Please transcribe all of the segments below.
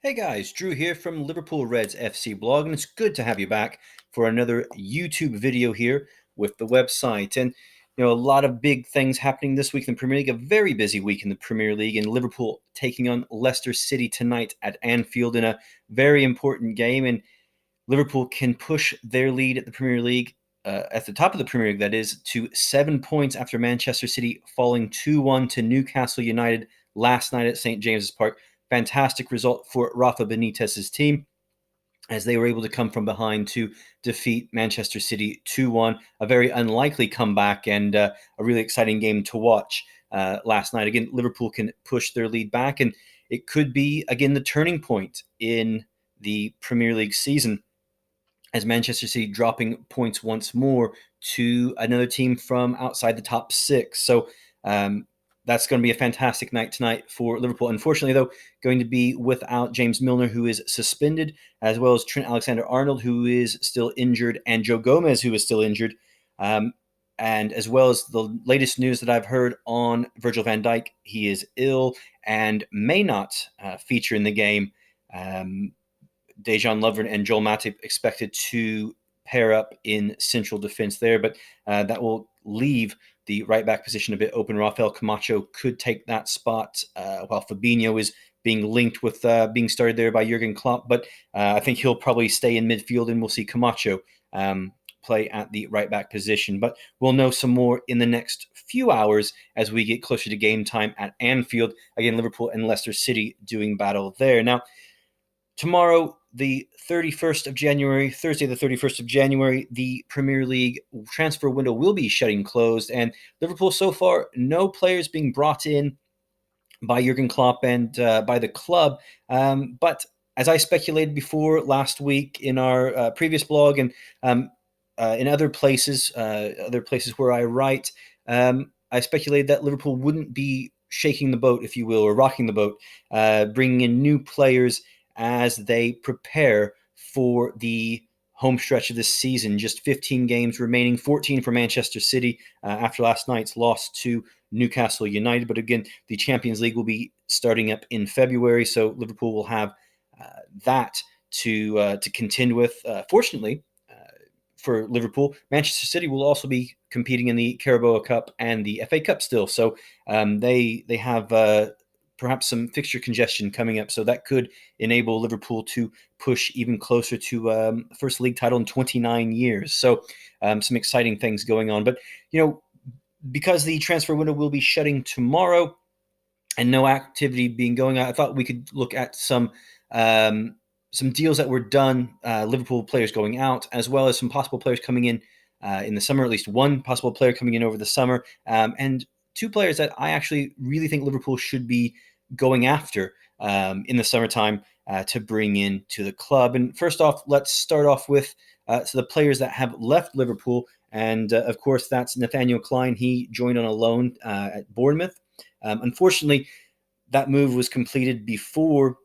Hey guys, Drew here from LiverpoolRedsFCBlog, and it's good to have you back for another YouTube video here with the website. And a lot of big things happening this week in the Premier League. A very busy week in the Premier League, and Liverpool taking on Leicester City tonight at Anfield in a very important game. And Liverpool can push their lead at the Premier League, at the top of the Premier League, that is, to 7 points after Manchester City falling 2-1 to Newcastle United last night at St. James's Park. Fantastic result for Rafa Benitez's team, as they were able to come from behind to defeat Manchester City 2-1. A very unlikely comeback and a really exciting game to watch last night. Again, Liverpool can push their lead back, and it could be, again, the turning point in the Premier League season, as Manchester City dropping points once more to another team from outside the top six. So that's going to be a fantastic night tonight for Liverpool. Unfortunately, though, going to be without James Milner, who is suspended, as well as Trent Alexander-Arnold, who is still injured, and Joe Gomez, who is still injured. And as well as the latest news that I've heard on Virgil van Dijk, he is ill and may not feature in the game. Dejan Lovren and Joel Matip expected to pair up in central defense there, but that will leave the right back position a bit open. Rafael Camacho could take that spot, while Fabinho is being linked with being started there by Jurgen Klopp, but I think he'll probably stay in midfield, and we'll see Camacho play at the right back position. But we'll know some more in the next few hours as we get closer to game time at Anfield. Again, Liverpool and Leicester City doing battle there. Now, tomorrow, the 31st of January, Thursday, the 31st of January, the Premier League transfer window will be shutting closed. And Liverpool, so far, no players being brought in by Jurgen Klopp and by the club. But as I speculated before last week in our previous blog, and in other places where I write, I speculated that Liverpool wouldn't be shaking the boat, if you will, or rocking the boat, bringing in new players as they prepare for the home stretch of this season. Just 15 games remaining, 14 for Manchester City after last night's loss to Newcastle United. But again, the Champions League will be starting up in February, so Liverpool will have that to contend with. Fortunately for Liverpool, Manchester City will also be competing in the Carabao Cup and the FA Cup still. So they have perhaps some fixture congestion coming up, so that could enable Liverpool to push even closer to first league title in 29 years. So some exciting things going on. But, because the transfer window will be shutting tomorrow and no activity being going on, I thought we could look at some deals that were done, Liverpool players going out, as well as some possible players coming in the summer, at least one possible player coming in over the summer, and two players that I actually really think Liverpool should be going after in the summertime to bring in to the club. And first off, let's start off with the players that have left Liverpool. And of course, that's Nathaniel Clyne. He joined on a loan at Bournemouth. Unfortunately, that move was completed before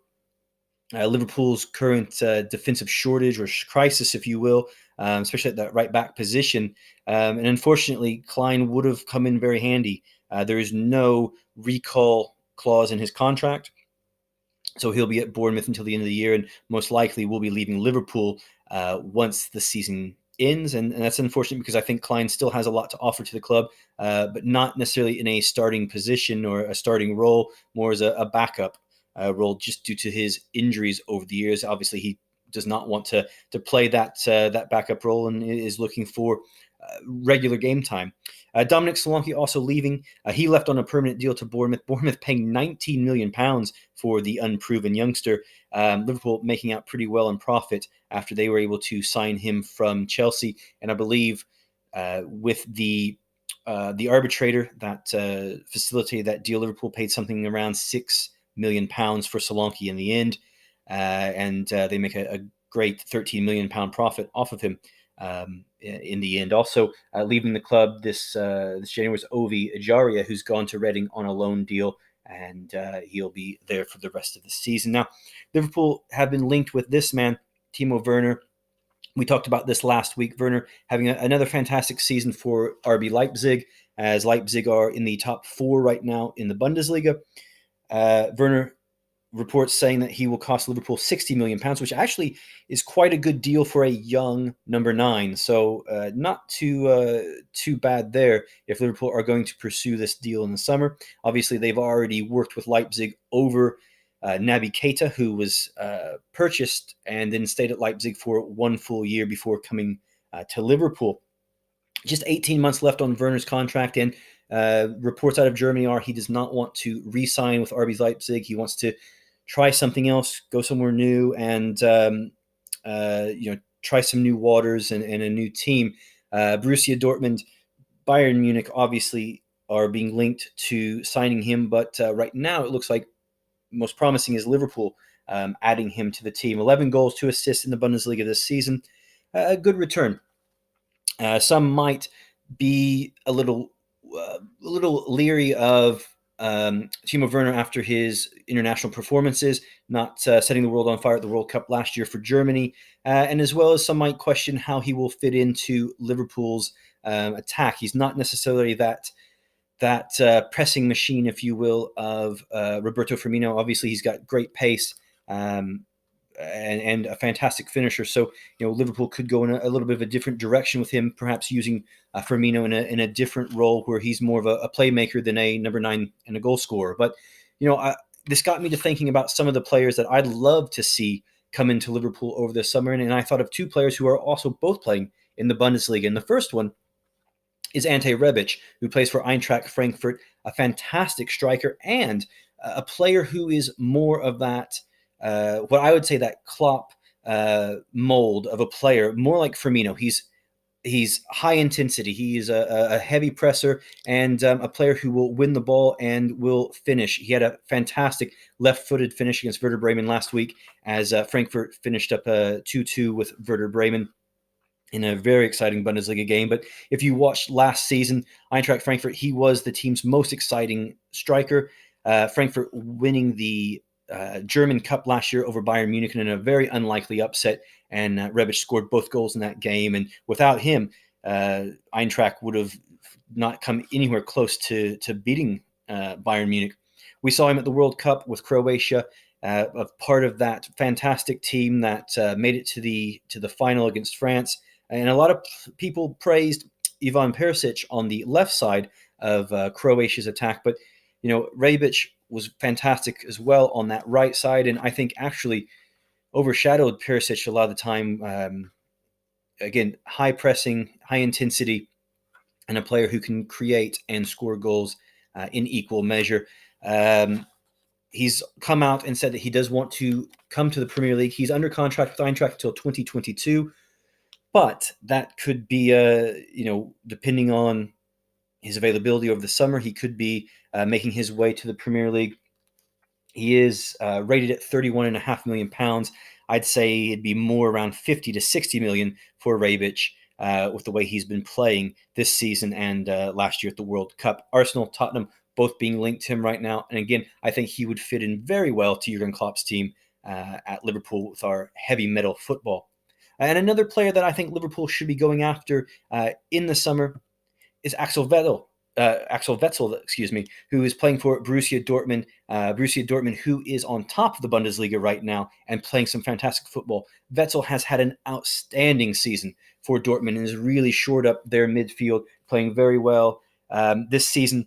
Liverpool's current defensive shortage or crisis, if you will, especially at that right back position. And unfortunately, Clyne would have come in very handy. There is no recall clause in his contract, so he'll be at Bournemouth until the end of the year, and most likely will be leaving Liverpool once the season ends. And that's unfortunate, because I think Clyne still has a lot to offer to the club, but not necessarily in a starting position or a starting role, more as a backup role, just due to his injuries over the years. Obviously, he does not want to play that backup role and is looking for regular game time. Dominic Solanke also leaving. He left on a permanent deal to Bournemouth. Bournemouth paying £19 million for the unproven youngster. Liverpool making out pretty well in profit after they were able to sign him from Chelsea. And I believe with the arbitrator that facilitated that deal, Liverpool paid something around £6 million for Solanke in the end. And they make a great £13 million profit off of him in the end. Also leaving the club this January was Ovi Ejaria, who's gone to Reading on a loan deal, and he'll be there for the rest of the season. Now, Liverpool have been linked with this man, Timo Werner. We talked about this last week. Werner having another fantastic season for RB Leipzig, as Leipzig are in the top four right now in the Bundesliga. Werner reports saying that he will cost Liverpool £60 million, which actually is quite a good deal for a young number 9. So not too bad there if Liverpool are going to pursue this deal in the summer. Obviously, they've already worked with Leipzig over Naby Keita, who was purchased and then stayed at Leipzig for 1 full year before coming to Liverpool. Just 18 months left on Werner's contract, and reports out of Germany are he does not want to re-sign with RB Leipzig. He wants to try something else, go somewhere new, and try some new waters and a new team. Borussia Dortmund, Bayern Munich obviously are being linked to signing him, but right now it looks like most promising is Liverpool adding him to the team. 11 goals, 2 assists in the Bundesliga this season. A good return. Some might be a little leery of Timo Werner after his international performances, not setting the world on fire at the World Cup last year for Germany, and as well as some might question how he will fit into Liverpool's attack. He's not necessarily that pressing machine, if you will, of Roberto Firmino. Obviously, he's got great pace and a fantastic finisher. So, Liverpool could go in a little bit of a different direction with him, perhaps using Firmino in a different role where he's more of a playmaker than a number 9 and a goal scorer. But, this got me to thinking about some of the players that I'd love to see come into Liverpool over the summer. And I thought of 2 players who are also both playing in the Bundesliga. And the first one is Ante Rebic, who plays for Eintracht Frankfurt, a fantastic striker and a player who is more of that what I would say that Klopp mold of a player, more like Firmino. He's high intensity. He is a heavy presser and a player who will win the ball and will finish. He had a fantastic left-footed finish against Werder Bremen last week as Frankfurt finished up 2-2 with Werder Bremen in a very exciting Bundesliga game. But if you watched last season, Eintracht Frankfurt, he was the team's most exciting striker. Frankfurt winning the German Cup last year over Bayern Munich in a very unlikely upset, and Rebic scored both goals in that game. And without him, Eintracht would have not come anywhere close to beating Bayern Munich. We saw him at the World Cup with Croatia, a part of that fantastic team that made it to the final against France. And a lot of people praised Ivan Perisic on the left side of Croatia's attack, but Rebic was fantastic as well on that right side, and I think actually overshadowed Perisic a lot of the time. Again, high pressing, high intensity, and a player who can create and score goals in equal measure. He's come out and said that he does want to come to the Premier League. He's under contract with Eintracht until 2022, but that could be, depending on his availability over the summer, he could be making his way to the Premier League. He is rated at £31.5 million. I'd say it'd be more around 50 to 60 million for Rebic with the way he's been playing this season and last year at the World Cup. Arsenal, Tottenham, both being linked to him right now. And again, I think he would fit in very well to Jurgen Klopp's team at Liverpool with our heavy metal football. And another player that I think Liverpool should be going after in the summer is Axel Witsel, who is playing for Borussia Dortmund. Borussia Dortmund, who is on top of the Bundesliga right now and playing some fantastic football. Witsel has had an outstanding season for Dortmund and has really shored up their midfield, playing very well this season.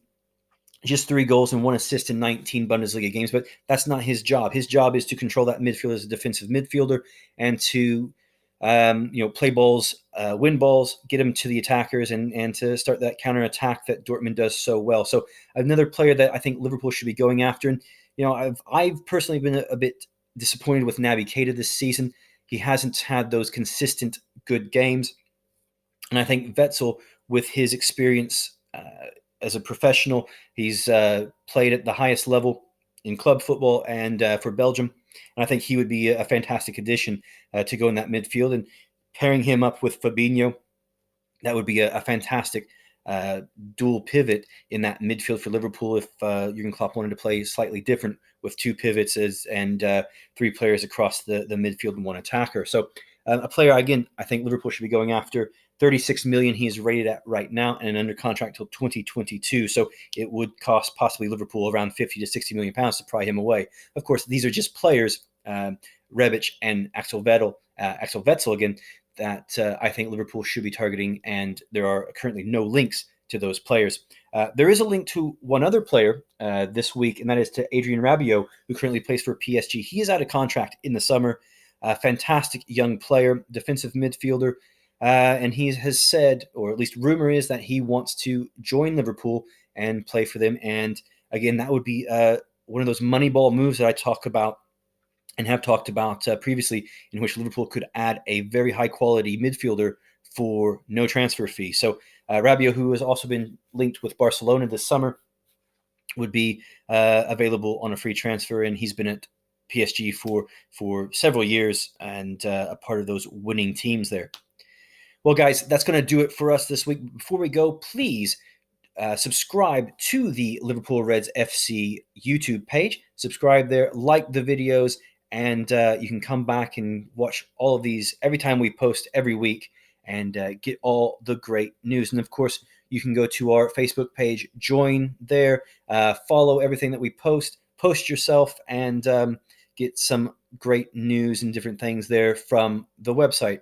Just 3 goals and 1 assist in 19 Bundesliga games, but that's not his job. His job is to control that midfield as a defensive midfielder and to play balls, win balls, get them to the attackers, and to start that counter attack that Dortmund does so well. So another player that I think Liverpool should be going after. And I've personally been a bit disappointed with Naby Keita this season. He hasn't had those consistent good games, and I think Witsel, with his experience as a professional, he's played at the highest level in club football and for Belgium. And I think he would be a fantastic addition to go in that midfield. And pairing him up with Fabinho, that would be a fantastic dual pivot in that midfield for Liverpool if Jurgen Klopp wanted to play slightly different with 2 pivots and 3 players across the midfield and 1 attacker. So a player, again, I think Liverpool should be going after $36 million he is rated at right now, and under contract till 2022. So it would cost possibly Liverpool around 50 to 60 million pounds to pry him away. Of course, these are just players, Rebic and Axel Wetsel again, that I think Liverpool should be targeting, and there are currently no links to those players. There is a link to one other player this week, and that is to Adrien Rabiot, who currently plays for PSG. He is out of contract in the summer. Fantastic young player, defensive midfielder. And he has said, or at least rumor is, that he wants to join Liverpool and play for them. And again, that would be one of those Moneyball moves that I talk about and have talked about previously, in which Liverpool could add a very high-quality midfielder for no transfer fee. So Rabiot, who has also been linked with Barcelona this summer, would be available on a free transfer, and he's been at PSG for several years and a part of those winning teams there. Well, guys, that's going to do it for us this week. Before we go, please subscribe to the Liverpool Reds FC YouTube page. Subscribe there, like the videos, and you can come back and watch all of these every time we post every week and get all the great news. And, of course, you can go to our Facebook page, join there, follow everything that we post yourself, and get some great news and different things there from the website.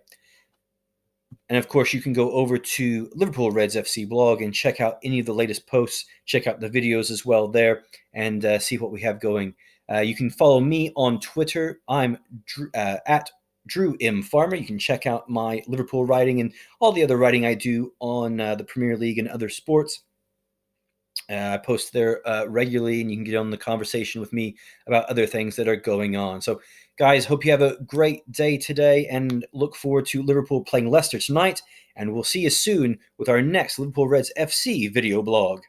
And of course, you can go over to Liverpool Reds FC blog and check out any of the latest posts, check out the videos as well there, and see what we have going. You can follow me on Twitter. I'm at Drew M. Farmer. You can check out my Liverpool writing and all the other writing I do on the Premier League and other sports. I post there regularly, and you can get on the conversation with me about other things that are going on. So, guys, hope you have a great day today, and look forward to Liverpool playing Leicester tonight. And we'll see you soon with our next Liverpool Reds FC video blog.